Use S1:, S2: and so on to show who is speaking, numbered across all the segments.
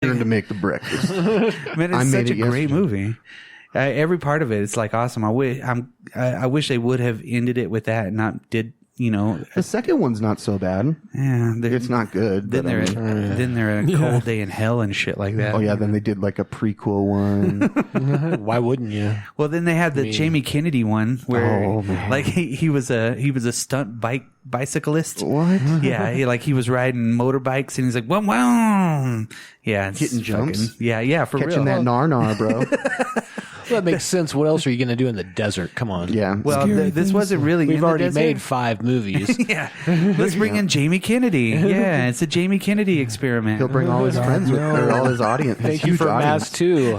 S1: to make the breakfast.
S2: Man, it's such a great movie. Every part of it, it's like awesome. I wish they would have ended it with that and not did.
S1: The second one's not so bad.
S2: Yeah,
S1: it's not good.
S2: Then they're in a cold day in hell and shit like that.
S1: Oh yeah, then they did like a prequel one.
S3: Why wouldn't you?
S2: Well, then they had the Jamie Kennedy one where, like, he was a stunt bicyclist.
S1: What?
S2: Yeah, he was riding motorbikes and he's like, wow. Yeah,
S1: hitting jumps.
S2: Yeah, for
S1: catching
S2: real.
S1: that nar, bro.
S3: Well, that makes sense. What else are you going to do in the desert? Come on.
S1: Yeah.
S2: Well, this wasn't really.
S3: We've already made 5 movies.
S2: Yeah. Let's bring in Jamie Kennedy. Yeah, it's a Jamie Kennedy experiment.
S1: He'll bring all his friends with her, all his audience.
S3: Thank you for Mass 2.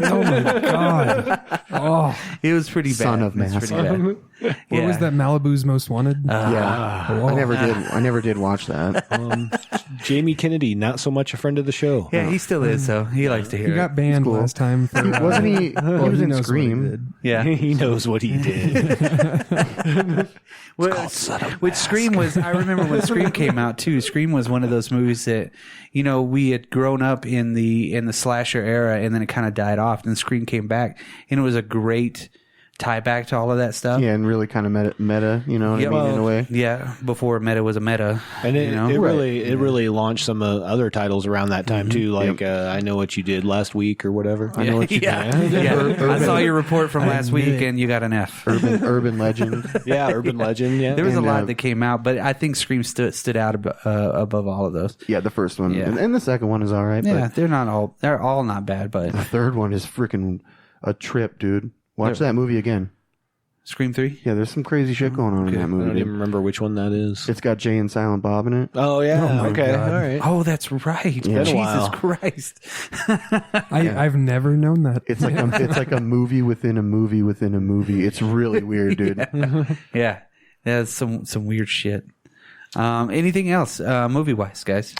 S4: Oh my god! Oh,
S2: it was pretty bad.
S1: Son of Mass.
S4: What was that? Malibu's Most Wanted?
S1: Yeah. I never did watch that.
S3: Jamie Kennedy, not so much a friend of the show.
S2: Yeah, he still is. So he likes to hear.
S4: He got banned last time. For,
S1: wasn't he? He was in Scream.
S2: Yeah,
S3: he knows what he did.
S2: Which Scream was. I remember when Scream came out too. Scream was one of those movies that we had grown up in the slasher era, and then it kind of died off. And Scream came back, and it was a great tie back to all of that stuff.
S1: Yeah, and really kind of meta, you know what I mean, in a way.
S2: Yeah, before meta was a meta.
S3: And it really launched some other titles around that time too, like I Know What You Did Last Week or whatever. I Know What You Did.
S2: I saw your report from last week and you got an F.
S1: Urban Legend.
S3: Yeah, Urban Legend, yeah.
S2: There was a lot that came out, but I think Scream stood out above all of those.
S1: Yeah, the first one. Yeah. And the second one is all right.
S2: Yeah, they're all not bad, but
S1: the third one is freaking a trip, dude. Watch that movie again.
S2: Scream 3?
S1: Yeah, there's some crazy shit going on in that movie.
S3: I don't even remember which one that is.
S1: It's got Jay and Silent Bob in it.
S3: Oh, yeah. Okay.
S4: God.
S3: All right.
S2: Oh, that's right.
S1: Yeah.
S2: Jesus Christ.
S4: I've never known that.
S1: It's like a movie within a movie within a movie. It's really weird, dude.
S2: Yeah. That's some weird shit. Anything else movie-wise, guys?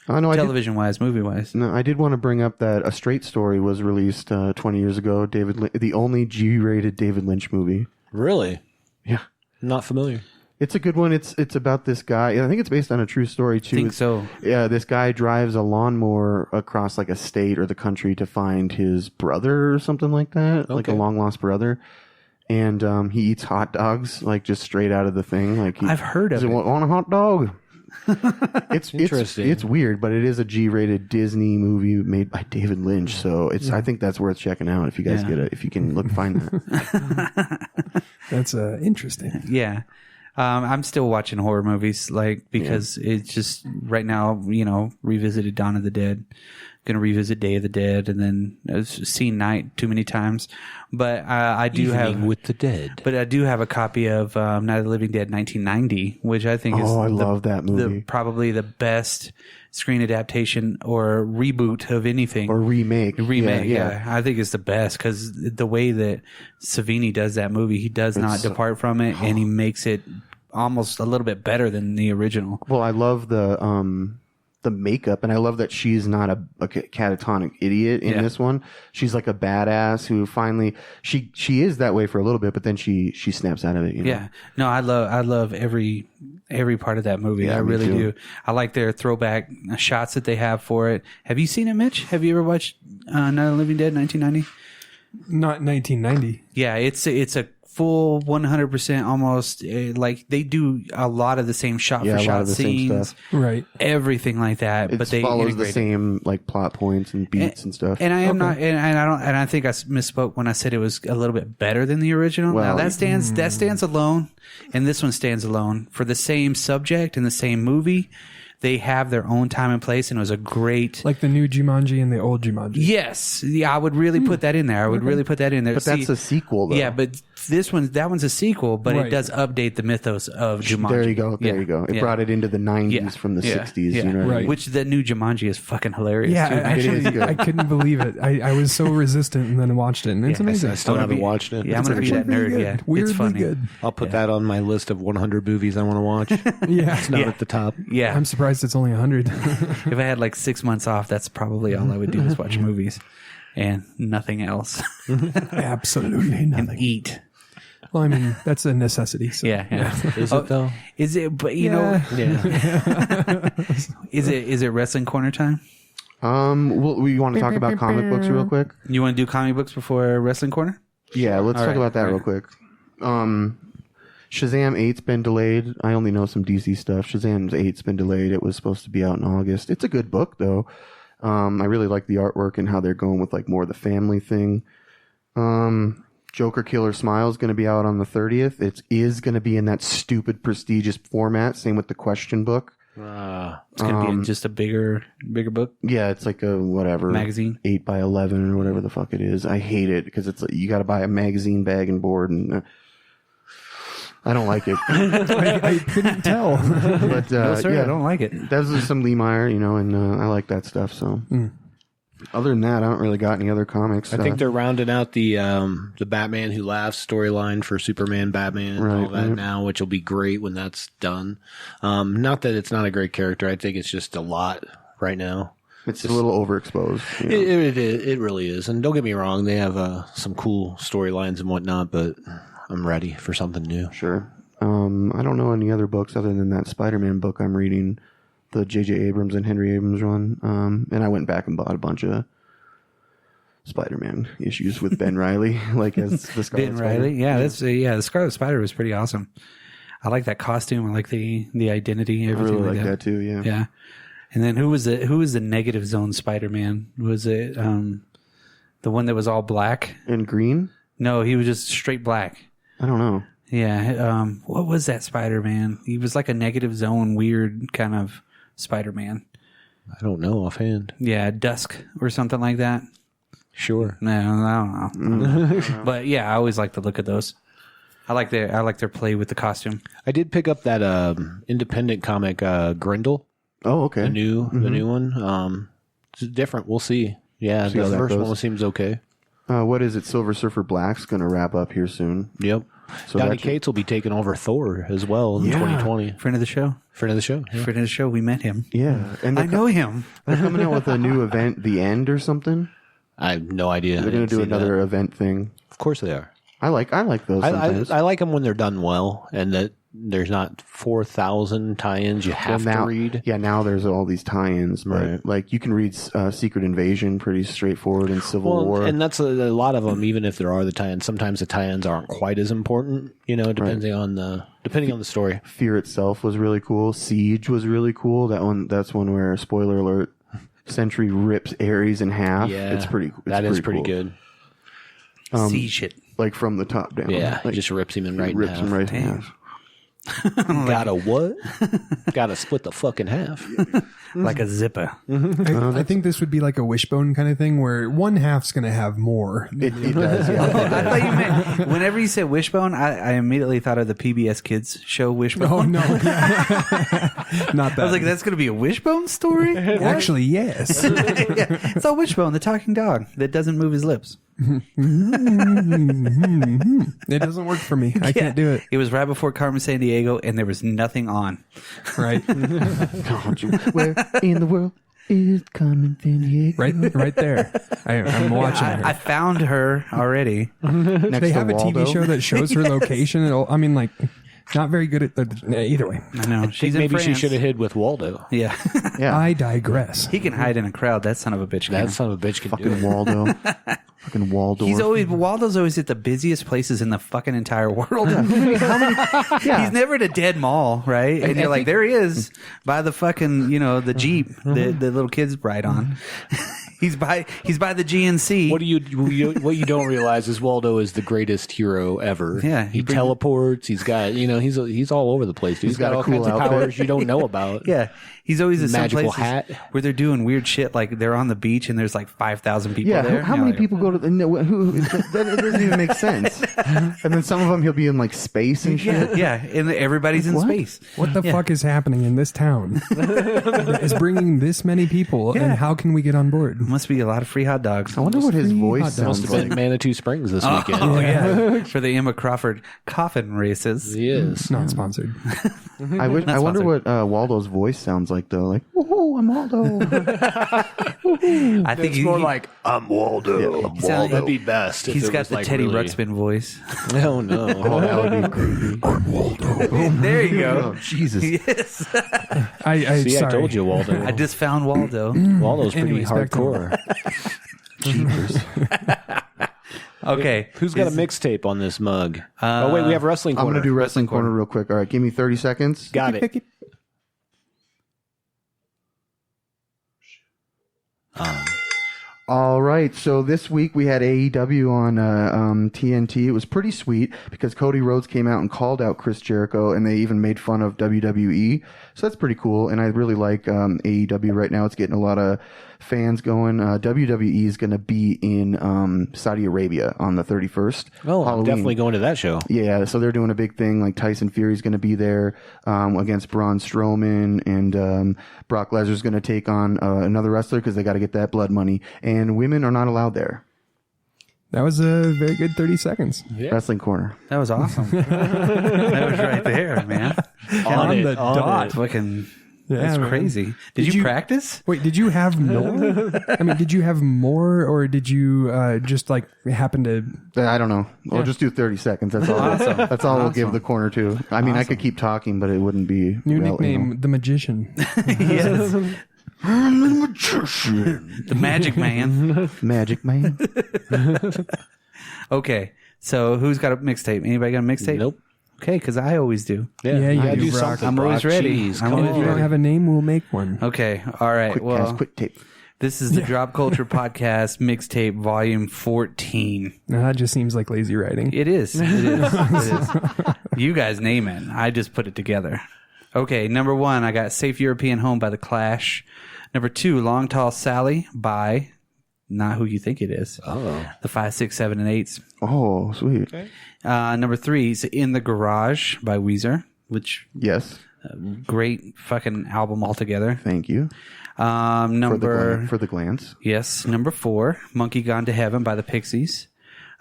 S2: Television-wise, movie-wise.
S1: No, I did want to bring up that A Straight Story was released 20 years ago. The only G-rated David Lynch movie.
S3: Really?
S1: Yeah.
S3: Not familiar.
S1: It's a good one. It's about this guy. I think it's based on a true story too.
S2: I think so.
S1: Yeah, this guy drives a lawnmower across like a state or the country to find his brother or something like that, like a long lost brother. And he eats hot dogs like just straight out of the thing. Like
S2: I've heard of it.
S1: Want a hot dog? It's
S3: interesting.
S1: It's weird, but it is a G-rated Disney movie made by David Lynch. So I think that's worth checking out if you guys get it. If you can find that.
S4: That's interesting.
S2: Yeah. I'm still watching horror movies, because it's just right now, revisited Dawn of the Dead, gonna revisit Day of the Dead, and then I've seen Night too many times. But I do have
S3: with the Dead.
S2: But I do have a copy of Night of the Living Dead 1990, which I think is
S1: I love that movie.
S2: Probably the best screen adaptation or reboot of anything.
S1: Or remake.
S2: Yeah. I think it's the best because the way that Savini does that movie, he does not depart from it, and he makes it almost a little bit better than the original.
S1: Well, I love the makeup, and I love that she's not a catatonic idiot in this one. She's like a badass who finally she is that way for a little bit, but then she snaps out of it.
S2: Yeah, no, I love every part of that movie.
S1: Yeah,
S2: I really do. I like their throwback shots that they have for it. Have you seen it, Mitch? Have you ever watched Night of the Living Dead 1990?
S4: Not 1990.
S2: Yeah, it's a full 100% almost, like they do a lot of the same shot for shot scenes,
S4: right?
S2: Everything like that, but they
S1: follows the same like plot points and beats and stuff.
S2: And I am not, and I don't, and I think I misspoke when I said it was a little bit better than the original. Well, now that stands alone, and this one stands alone for the same subject and the same movie. They have their own time and place, and it was a great...
S4: Like the new Jumanji and the old Jumanji.
S2: Yes. Yeah, I would really put that in there.
S1: But that's a sequel, though.
S2: Yeah, but that one's a sequel, but it does update the mythos of Jumanji.
S1: There you go. It brought it into the 90s from the 60s.
S2: Yeah.
S1: You know,
S4: right.
S2: Which the new Jumanji is fucking hilarious.
S4: Yeah,
S2: too.
S4: actually, I couldn't believe it. I was so resistant, and then I watched it, and it's amazing.
S3: I still haven't watched it.
S2: Yeah, I'm going to be that nerd.
S4: Good.
S2: Yeah,
S4: Weirdly
S2: it's funny.
S4: Good.
S3: I'll put that on my list of 100 movies I want to watch.
S4: Yeah.
S3: It's not at the top.
S2: Yeah.
S4: I'm surprised it's only 100.
S2: If I had like 6 months off, that's probably all I would do is watch movies and nothing else.
S4: Absolutely nothing.
S2: And eat.
S4: Well, I mean, that's a necessity. So.
S2: Yeah.
S3: Is it though?
S2: Is it? But you know, is it wrestling corner time?
S1: We want to talk about comic books real quick?
S2: You want to do comic books before Wrestling Corner?
S1: Yeah, let's talk about that real quick. Shazam 8's been delayed. I only know some DC stuff. Shazam 8's been delayed. It was supposed to be out in August. It's a good book, though. I really like the artwork and how they're going with like more of the family thing. Joker Killer Smile is going to be out on the 30th. It is going to be in that stupid prestigious format. Same with the Question book.
S2: It's going to be in just a bigger book.
S1: Yeah, it's like a whatever
S2: magazine,
S1: 8x11 or whatever the fuck it is. I hate it because it's like, you got to buy a magazine bag and board, and I don't like it.
S4: I couldn't tell.
S1: But
S2: no, sir,
S1: yeah,
S2: I don't like it.
S1: Those are some Lee Meyer, and I like that stuff. So. Other than that, I don't really got any other comics.
S3: I think they're rounding out the Batman Who Laughs storyline for Superman, Batman, and all that now, which will be great when that's done. Not that it's not a great character. I think it's just a lot right now.
S1: It's just a little overexposed.
S3: It really is. And don't get me wrong, they have some cool storylines and whatnot, but I'm ready for something new.
S1: Sure. I don't know any other books other than that Spider-Man book I'm reading. The J.J. Abrams and Henry Abrams run. And I went back and bought a bunch of Spider-Man issues with Ben Reilly, like as the Scarlet
S2: Ben
S1: Spider.
S2: Reilly, yeah, the Scarlet Spider was pretty awesome. I like that costume. I like the identity. Everything
S1: I really like that too. Yeah,
S2: yeah. And then who was the Negative Zone Spider-Man? Was it the one that was all black
S1: and green?
S2: No, he was just straight black.
S1: I don't know.
S2: Yeah, what was that Spider-Man? He was like a Negative Zone, weird kind of Spider-Man.
S3: I don't know offhand.
S2: Yeah, Dusk or something like that.
S3: Sure.
S2: No, I don't know. But yeah, I always like the look of those. I like their play with the costume.
S3: I did pick up that independent comic Grendel.
S1: Oh, okay.
S3: The new one. It's different. We'll see. Yeah, the first one seems okay.
S1: What is it? Silver Surfer Black's going to wrap up here soon.
S3: Yep. So Donny Cates will be taking over Thor as well in 2020.
S2: Friend of the show.
S3: Friend of the show. Yeah.
S2: Friend of the show. We met him.
S1: Yeah. And
S2: I know him.
S1: They're coming out with a new event, The End or something.
S3: I have no idea.
S1: They're going to do another event thing.
S3: Of course they are.
S1: I like those sometimes.
S3: I like them when they're done well and that there's not 4,000 tie-ins you have to read.
S1: Yeah, now there's all these tie-ins. But like you can read Secret Invasion pretty straightforward in Civil War.
S3: And that's a lot of them, even if there are the tie-ins. Sometimes the tie-ins aren't quite as important, depending on the story. Fear itself was really cool. Siege was really cool. That's one where, spoiler alert, Sentry rips Ares in half. Yeah,
S1: it's pretty.
S3: That is pretty good.
S2: Siege shit.
S1: Like from the top down.
S3: Yeah,
S1: like,
S3: he just rips him in right
S1: rips him right in half.
S3: Gotta what? Gotta split the fucking half.
S2: Like a zipper.
S4: I think this would be like a wishbone kind of thing where one half's going to have more.
S1: It does, yeah.
S2: I thought you meant, whenever you said wishbone, I immediately thought of the PBS Kids show Wishbone.
S4: Oh, no. Not that.
S2: I was like, that's going to be a wishbone story?
S4: Actually, yes.
S2: Yeah. It's a wishbone, the talking dog that doesn't move his lips.
S4: It doesn't work for me. I can't do it.
S2: It was right before Carmen Sandiego, and there was nothing on.
S4: Right.
S1: Where in the world is Carmen Sandiego?
S4: Right there. I'm watching her.
S2: I found her already.
S4: They have a TV show that shows her location. Not very good at either way.
S2: I know.
S3: Maybe she should have hid with Waldo.
S2: Yeah.
S1: Yeah.
S4: I digress.
S2: He can hide in a crowd. That son of a bitch can.
S3: That son of a bitch can do
S1: Fucking
S3: it.
S1: Waldo. Fucking Waldorf.
S2: Waldo's always at the busiest places in the fucking entire world. He's never at a dead mall, right? And you're like, there he is by the fucking, the Jeep that the little kids ride on. He's by the GNC.
S3: What you don't realize is Waldo is the greatest hero ever.
S2: Yeah,
S3: he teleports. He's got he's all over the place. Dude. He's got all kinds of powers you don't know about.
S2: Yeah, he's always at
S3: magical
S2: some
S3: hat
S2: where they're doing weird shit. Like they're on the beach and there's like 5,000 people there.
S1: How many people go to the? That doesn't even make sense. And then some of them he'll be in like space and shit.
S2: Yeah, and everybody's in space.
S4: What the fuck is happening in this town? Is bringing this many people, and how can we get on board?
S2: Must be a lot of free hot dogs.
S1: I wonder what his voice sounds
S3: Must have
S1: like.
S3: been Manitou Springs this weekend.
S2: Oh, yeah. For the Emma Crawford coffin races.
S3: Yes.
S4: Not sponsored.
S1: I wonder what Waldo's voice sounds like, though. Like, oh, I'm Waldo.
S2: I think
S3: It's more like, I'm Waldo.
S1: Yeah,
S3: I'm Waldo. That'd be best.
S2: He's got the Teddy Ruxpin voice.
S3: Oh, no.
S1: Oh, that would be creepy. I'm Waldo.
S2: There you go.
S1: Oh, Jesus.
S2: Yes.
S3: I
S4: sorry.
S3: told you, Waldo.
S2: I just found Waldo.
S3: Waldo's pretty
S4: Anyways, back to
S3: hardcore.
S1: Jeepers.
S2: Okay.
S3: Who's got a mixtape on this mug? Oh, wait, we have Wrestling Corner.
S1: I'm going to do Wrestling Corner real quick. All right, give me 30 seconds.
S3: Got it.
S1: All right, so this week we had AEW on TNT. It was pretty sweet because Cody Rhodes came out and called out Chris Jericho, and they even made fun of WWE. So that's pretty cool, and I really like AEW right now. It's getting a lot of fans going. WWE is going to be in Saudi Arabia on the 31st.
S3: Oh, I'm
S1: Halloween.
S3: definitely going to that show.
S1: Yeah, so they're doing a big thing. Like Tyson Fury's going to be there against Braun Strowman, and Brock Lesnar's going to take on another wrestler because they got to get that blood money. And women are not allowed there.
S4: That was a very good 30 seconds.
S3: Yeah.
S1: Wrestling Corner.
S2: That was awesome. That was right there, man.
S4: On the dot.
S2: Fucking,
S4: Yeah,
S2: that's
S4: man.
S2: crazy. Did you practice?
S4: Wait, did you have more? I mean, did you have more, or did you just like happen to?
S1: I don't know. We'll just do 30 seconds. That's all.
S2: Awesome.
S1: That's all we'll give
S2: Awesome.
S1: the corner to. I mean, I could keep talking, but it wouldn't be.
S4: New
S1: well,
S4: nickname, the Magician.
S2: Yes.
S1: Magician.
S2: The Magic Man.
S1: Magic Man.
S2: Okay. So who's got a mixtape? Anybody got a mixtape?
S3: Nope.
S2: Okay, because I always do.
S4: Yeah, you
S3: gotta
S4: do,
S3: do
S4: Brock.
S3: something.
S2: I'm always
S3: Brock.
S2: ready.
S3: Jeez,
S2: I'm
S3: come
S2: always
S4: If you
S3: on.
S4: don't have a name, we'll make one.
S2: Okay. All right.
S1: Quick
S2: Well,
S1: cast, quick tape.
S2: this is the Drop Culture Podcast Mixtape Volume 14.
S4: Now, that just seems like lazy writing.
S2: It is. It is. It is. You guys name it. I just put it together. Okay, number 1, I got Safe European Home by The Clash. Number 2, Long Tall Sally by not who you think it is.
S3: Oh.
S2: The 5, 6, 7, and 8s.
S1: Oh, sweet.
S2: Number 3 is In the Garage by Weezer, which
S1: Yes.
S2: great fucking album altogether.
S1: Thank you.
S2: Number
S1: For the glance.
S2: Yes, number 4, Monkey Gone to Heaven by the Pixies.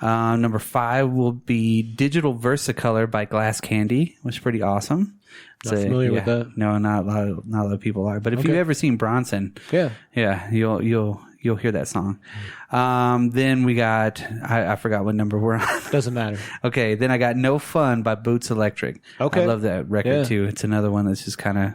S2: Number 5 will be Digital Versicolor by Glass Candy, which is pretty awesome.
S3: Not familiar with that.
S2: No, not a lot of people are. But if you've ever seen Bronson,
S3: Yeah.
S2: you'll hear that song. Then we got I forgot what number we're on.
S3: Doesn't matter.
S2: Okay, then I got No Fun by Boots Electric.
S3: Okay.
S2: I love that record
S3: Yeah.
S2: too. It's another one that's just kind of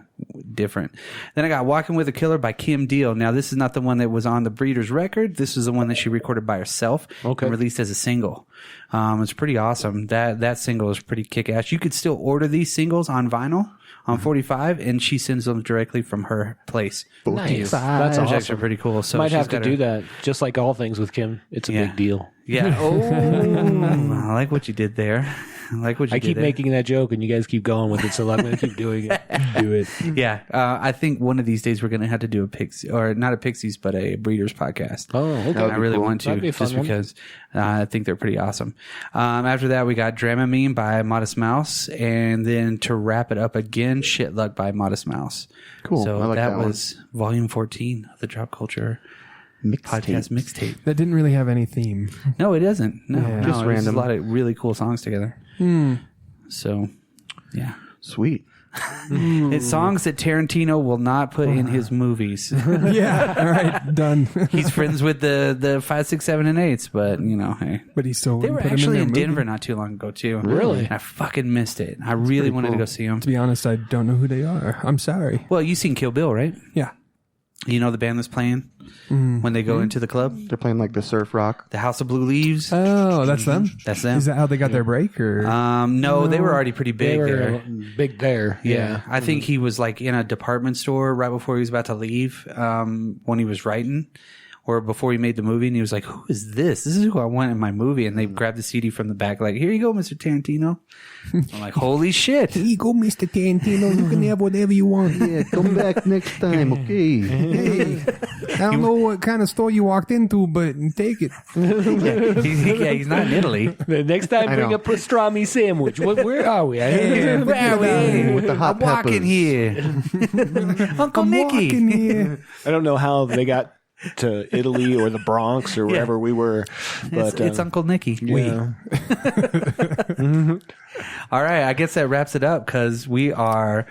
S2: different. Then I got Walking with a Killer by Kim Deal. Now this is not the one that was on the Breeders record. This is the one that she recorded by herself
S3: Okay.
S2: and released as a single. It's pretty awesome. That single is pretty kick-ass. You could still order these singles on vinyl on 45, and she sends them directly from her place.
S3: Nice. That's
S2: Which is
S3: awesome.
S2: actually pretty cool. So
S3: Might
S2: she's
S3: have to
S2: got
S3: do
S2: her-
S3: that. Just like all things with Kim, it's a
S2: Yeah.
S3: big deal.
S2: Yeah. Oh, I like what you did there. I like what you
S3: I
S2: did
S3: keep
S2: there.
S3: making that joke, and you guys keep going with it, so I'm going to keep doing it. Do it.
S2: Yeah, I think one of these days we're going to have to do a Pixie, or not a Pixies, but a Breeders podcast.
S3: Oh, okay.
S2: I really want to,
S3: That'd be a fun
S2: just
S3: one.
S2: because I think they're pretty awesome. After that, we got Dramamine by Modest Mouse, and then to wrap it up again, Shit Luck by Modest Mouse.
S1: Cool.
S2: So
S1: I like that one.
S2: was volume 14 of the Drop Culture podcast mixtape.
S4: That didn't really have any theme.
S2: No, it doesn't. No,
S4: Yeah.
S2: no,
S1: Just
S2: it's
S1: random.
S2: a lot of really cool songs together. So, yeah.
S1: Sweet.
S2: It's songs that Tarantino will not put in his movies.
S4: Yeah. All right. Done.
S2: He's friends with the 5, 6, 7, and 8s, but you know, hey.
S4: But he still
S2: They were
S4: wouldn't put him
S2: actually
S4: in,
S2: in
S4: their
S2: Denver
S4: movie.
S2: not too long ago too.
S3: Really?
S2: And I fucking missed it. I really wanted to go see them.
S4: To be honest, I don't know who they are. I'm sorry.
S2: Well, you seen Kill Bill, right?
S4: Yeah.
S2: You know the band that's playing when they go into the club,
S1: They're playing like the surf rock.
S2: the House of Blue Leaves.
S4: Oh, that's them?
S2: That's them.
S4: Is that how they got their break? Or
S2: No, they were already pretty
S3: They
S2: big
S3: were
S2: there.
S3: big there.
S2: Yeah, I think he was like in a department store right before he was about to leave when he was writing, or before he made the movie, and he was like, "Who is this? This is who I want in my movie." And they grabbed the CD from the back, like, "Here you go, Mr. Tarantino." I'm like, "Holy shit!"
S4: here you go, Mr. Tarantino. You can have whatever you want.
S1: Yeah, come back next time, okay?
S4: Hey, I don't know what kind of store you walked into, but take it.
S2: Yeah, he's not in Italy.
S3: The next time, bring
S1: know.
S3: a pastrami sandwich. Where are we?
S2: Where are we?
S1: With the hot
S2: I'm walking
S1: peppers.
S2: here, Uncle
S4: I'm
S2: Nicky.
S4: walking here.
S3: I don't know how they got to Italy or the Bronx or wherever we were. But
S2: It's Uncle Nicky.
S3: yeah.
S2: All right, I guess that wraps it up because we are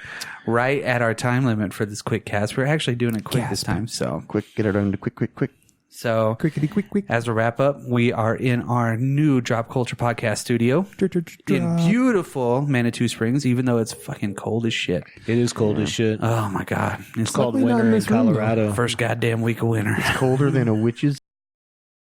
S2: right at our time limit for this quick cast. We're actually doing it quick this time, so
S1: Quick, get it done. Quick.
S2: So,
S4: quick.
S2: As a wrap up, we are in our new Drop Culture podcast studio in beautiful Manitou Springs, even though it's fucking cold as shit.
S3: It is cold as shit.
S2: Oh my God.
S3: It's called winter in Colorado.
S2: First goddamn week of winter.
S1: Colder than a witch's